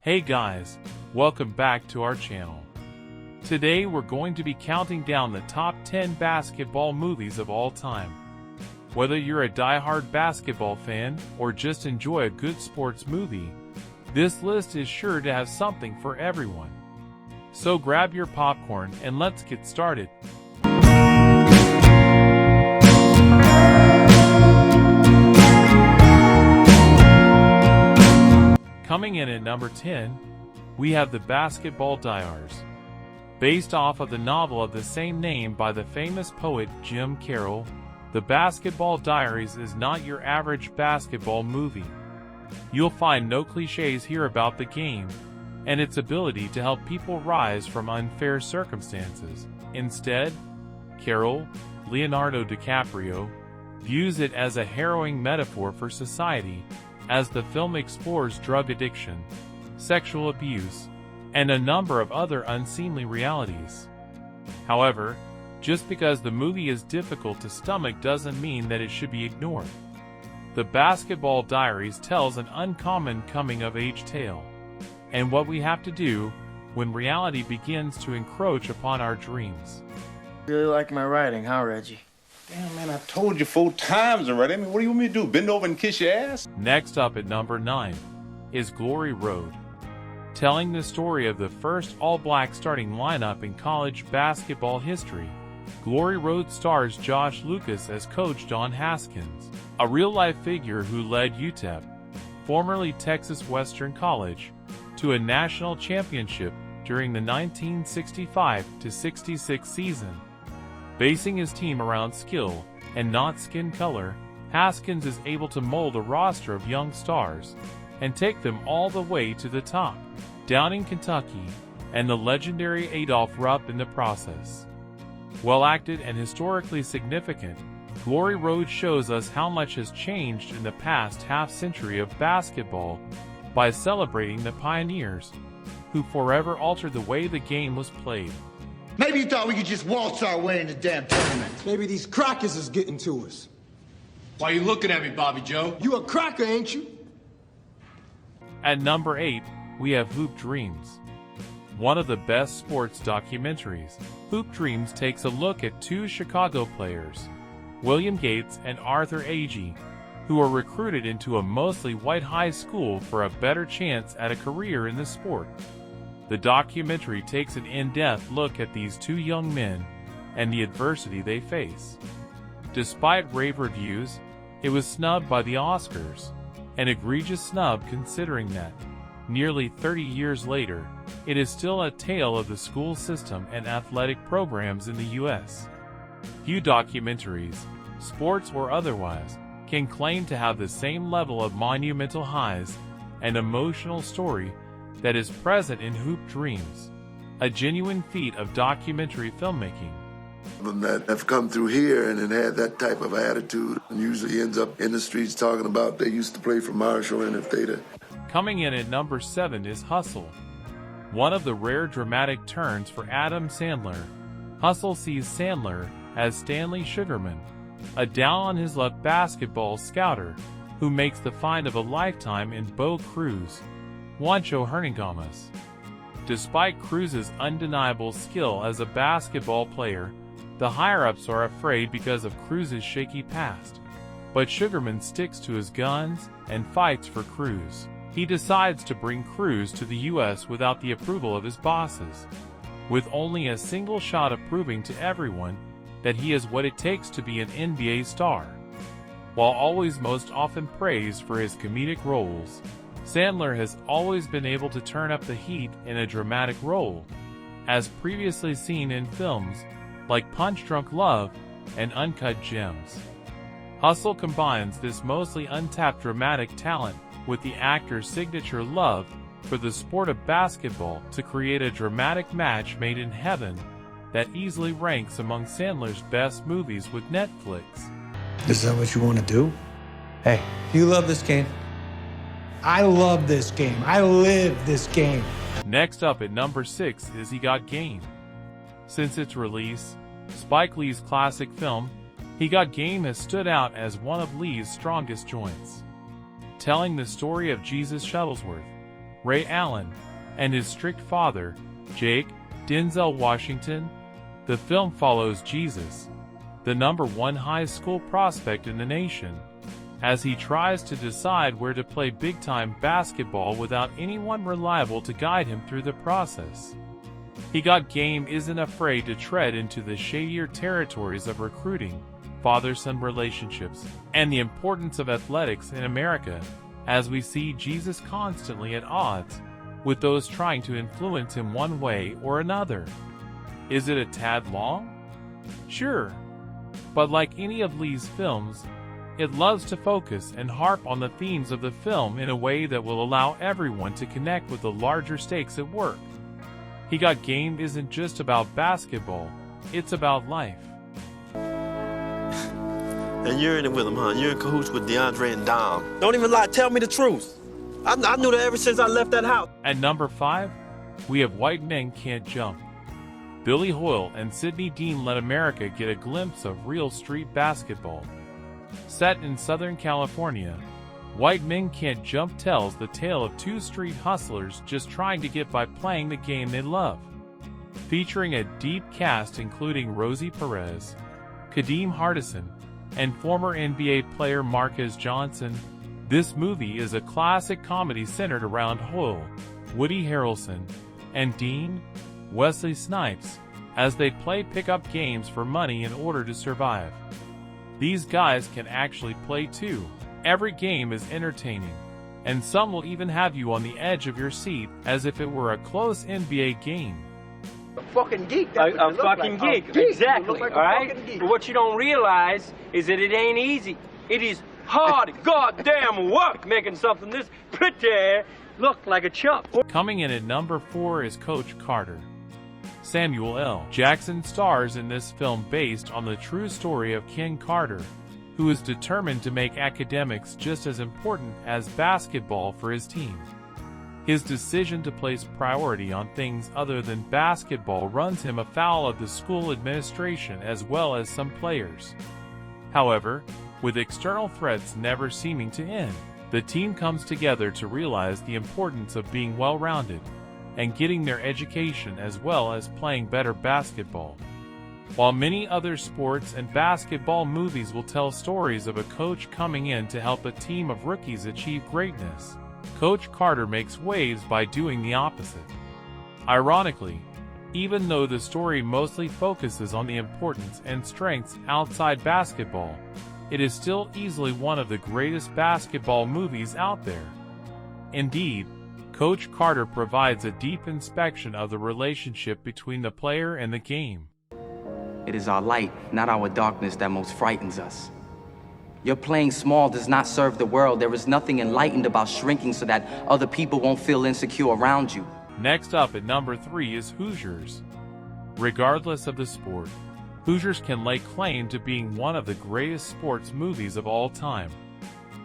Hey guys, welcome back to our channel. Today we're going to be counting down the top 10 basketball movies of all time. Whether you're a die-hard basketball fan or just enjoy a good sports movie, this list is sure to have something for everyone. So grab your popcorn and let's get started. Coming in at number 10, we have the Basketball Diaries. Based off of the novel of the same name by the famous poet Jim Carroll, The Basketball Diaries is not your average basketball movie. You'll find no cliches here about the game and its ability to help people rise from unfair circumstances. Instead, Carroll, Leonardo DiCaprio, views it as a harrowing metaphor for society as the film explores drug addiction, sexual abuse, and a number of other unseemly realities. However, just because the movie is difficult to stomach doesn't mean that it should be ignored. The Basketball Diaries tells an uncommon coming-of-age tale, and what we have to do when reality begins to encroach upon our dreams. Really like my writing, huh, Reggie? Damn, man, I've told you 4 times already. I mean, what do you want me to do, bend over and kiss your ass? Next up at number 9 is Glory Road. Telling the story of the first all-black starting lineup in college basketball history, Glory Road stars Josh Lucas as coach Don Haskins, a real-life figure who led UTEP, formerly Texas Western College, to a national championship during the 1965-66 season. Basing his team around skill and not skin color, Haskins is able to mold a roster of young stars and take them all the way to the top, downing Kentucky and the legendary Adolph Rupp in the process. Well acted and historically significant, Glory Road shows us how much has changed in the past half-century of basketball by celebrating the pioneers who forever altered the way the game was played. Maybe you thought we could just waltz our way in the damn tournament. Maybe these crackers is getting to us. Why you looking at me, Bobby Joe? You a cracker, ain't you? At number 8, we have Hoop Dreams. One of the best sports documentaries, Hoop Dreams takes a look at 2 Chicago players, William Gates and Arthur Agee, who are recruited into a mostly white high school for a better chance at a career in the sport. The documentary takes an in-depth look at these 2 young men and the adversity they face. Despite rave reviews, it was snubbed by the Oscars, an egregious snub considering that, nearly 30 years later, it is still a tale of the school system and athletic programs in the U.S. Few documentaries, sports or otherwise, can claim to have the same level of monumental highs and emotional story that is present in Hoop Dreams, a genuine feat of documentary filmmaking. That have come through here and had that type of attitude and usually ends up in the streets talking about they used to play for Marshall and if they'd. Coming in at number 7 is Hustle. One of the rare dramatic turns for Adam Sandler. Hustle sees Sandler as Stanley Sugarman, a down-on-his-luck basketball scouter who makes the find of a lifetime in Bo Cruz, Juancho Hernangomez. Despite Cruz's undeniable skill as a basketball player, the higher-ups are afraid because of Cruz's shaky past. But Sugarman sticks to his guns and fights for Cruz. He decides to bring Cruz to the U.S. without the approval of his bosses, with only a single shot of proving to everyone that he is what it takes to be an NBA star. While always most often praised for his comedic roles, Sandler has always been able to turn up the heat in a dramatic role, as previously seen in films like Punch Drunk Love and Uncut Gems. Hustle combines this mostly untapped dramatic talent with the actor's signature love for the sport of basketball to create a dramatic match made in heaven that easily ranks among Sandler's best movies with Netflix. Is that what you want to do? Hey, you love this game. I love this game. I live this game. Next up at number 6 is He Got Game. Since its release, Spike Lee's classic film, He Got Game has stood out as one of Lee's strongest joints. Telling the story of Jesus Shuttlesworth, Ray Allen, and his strict father, Jake Denzel Washington. The film follows Jesus, the #1 high school prospect in the nation, as he tries to decide where to play big-time basketball without anyone reliable to guide him through the process. He Got Game isn't afraid to tread into the shadier territories of recruiting, father-son relationships, and the importance of athletics in America, as we see Jesus constantly at odds with those trying to influence him one way or another. Is it a tad long? Sure. But like any of Lee's films, it loves to focus and harp on the themes of the film in a way that will allow everyone to connect with the larger stakes at work. He Got Game isn't just about basketball, it's about life. And you're in it with him, huh? You're in cahoots with DeAndre and Dom. Don't even lie, tell me the truth. I knew that ever since I left that house. At number 5, we have White Men Can't Jump. Billy Hoyle and Sidney Dean let America get a glimpse of real street basketball. Set in Southern California, White Men Can't Jump tells the tale of two street hustlers just trying to get by playing the game they love. Featuring a deep cast including Rosie Perez, Kadeem Hardison, and former NBA player Marquez Johnson, this movie is a classic comedy centered around Hoyle, Woody Harrelson, and Dean, Wesley Snipes, as they play pickup games for money in order to survive. These guys can actually play too. Every game is entertaining, and some will even have you on the edge of your seat as if it were a close NBA game. A fucking geek. A fucking geek. Exactly. Like all right. But what you don't realize is that it ain't easy. It is hard goddamn work making something this pretty look like a chump. Coming in at number 4 is Coach Carter. Samuel L. Jackson stars in this film based on the true story of Ken Carter, who is determined to make academics just as important as basketball for his team. His decision to place priority on things other than basketball runs him afoul of the school administration as well as some players. However, with external threats never seeming to end, the team comes together to realize the importance of being well-rounded and getting their education as well as playing better basketball. While many other sports and basketball movies will tell stories of a coach coming in to help a team of rookies achieve greatness, Coach Carter makes waves by doing the opposite. Ironically, even though the story mostly focuses on the importance and strengths outside basketball, it is still easily one of the greatest basketball movies out there. Indeed, Coach Carter provides a deep inspection of the relationship between the player and the game. It is our light, not our darkness, that most frightens us. Your playing small does not serve the world. There is nothing enlightened about shrinking so that other people won't feel insecure around you. Next up at number 3 is Hoosiers. Regardless of the sport, Hoosiers can lay claim to being one of the greatest sports movies of all time.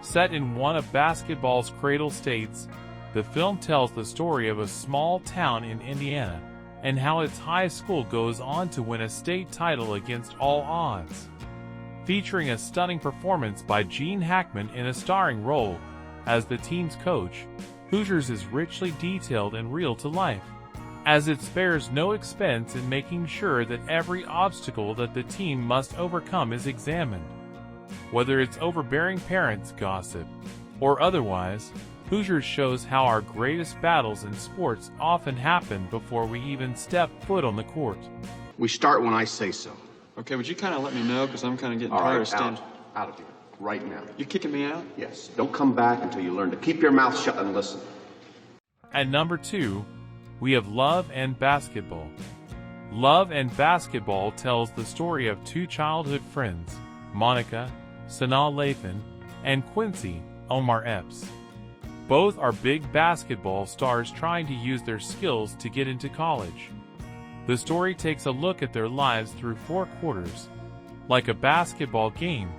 Set in one of basketball's cradle states, the film tells the story of a small town in Indiana and how its high school goes on to win a state title against all odds. Featuring a stunning performance by Gene Hackman in a starring role as the team's coach, Hoosiers is richly detailed and real to life, as it spares no expense in making sure that every obstacle that the team must overcome is examined. Whether it's overbearing parents' gossip or otherwise, Hoosiers shows how our greatest battles in sports often happen before we even step foot on the court. We start when I say so. Okay, would you kind of let me know, because I'm kind of getting All tired right, of standing. out of here, right now. You kicking me out? Yes, don't come back until you learn to keep your mouth shut and listen. At number 2, we have Love and Basketball. Love and Basketball tells the story of two childhood friends, Monica, Sanaa Lathan, and Quincy, Omar Epps. Both are big basketball stars trying to use their skills to get into college. The story takes a look at their lives through 4 quarters, like a basketball game,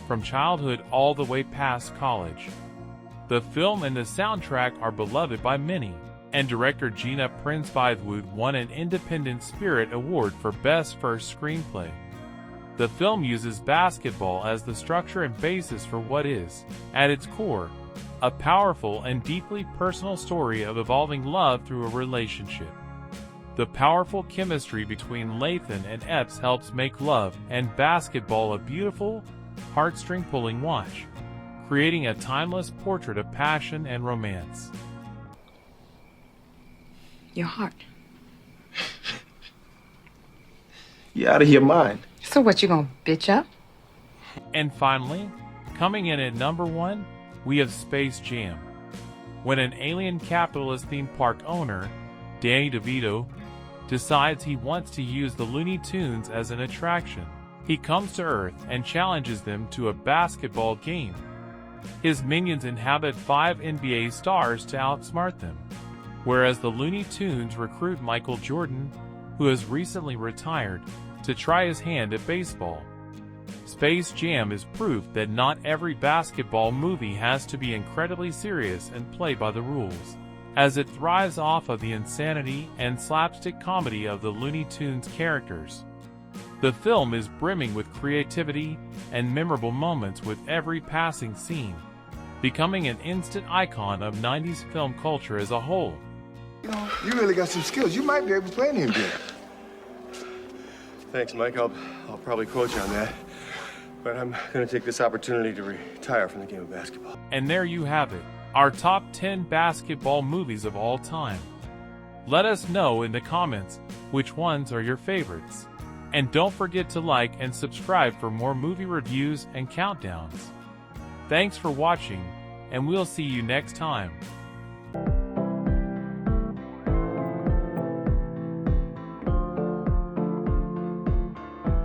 from childhood all the way past college. The film and the soundtrack are beloved by many, and director Gina Prince Bythewood won an Independent Spirit Award for Best First Screenplay. The film uses basketball as the structure and basis for what is, at its core, a powerful and deeply personal story of evolving love through a relationship. The powerful chemistry between Lathan and Epps helps make Love and Basketball a beautiful, heartstring-pulling watch, creating a timeless portrait of passion and romance. Your heart. You out of your mind. So what, you gonna bitch up? And finally, coming in at number 1, we have Space Jam. When an alien capitalist theme park owner, Danny DeVito, decides he wants to use the Looney Tunes as an attraction, he comes to Earth and challenges them to a basketball game. His minions inhabit 5 NBA stars to outsmart them, whereas the Looney Tunes recruit Michael Jordan, who has recently retired, to try his hand at baseball. Space Jam is proof that not every basketball movie has to be incredibly serious and play by the rules, as it thrives off of the insanity and slapstick comedy of the Looney Tunes characters. The film is brimming with creativity and memorable moments with every passing scene, becoming an instant icon of 90s film culture as a whole. You know, you really got some skills. You might be able to play in the NBA. Thanks, Mike. I'll probably quote you on that. But I'm going to take this opportunity to retire from the game of basketball. And there you have it, our top 10 basketball movies of all time. Let us know in the comments which ones are your favorites. And don't forget to like and subscribe for more movie reviews and countdowns. Thanks for watching, and we'll see you next time.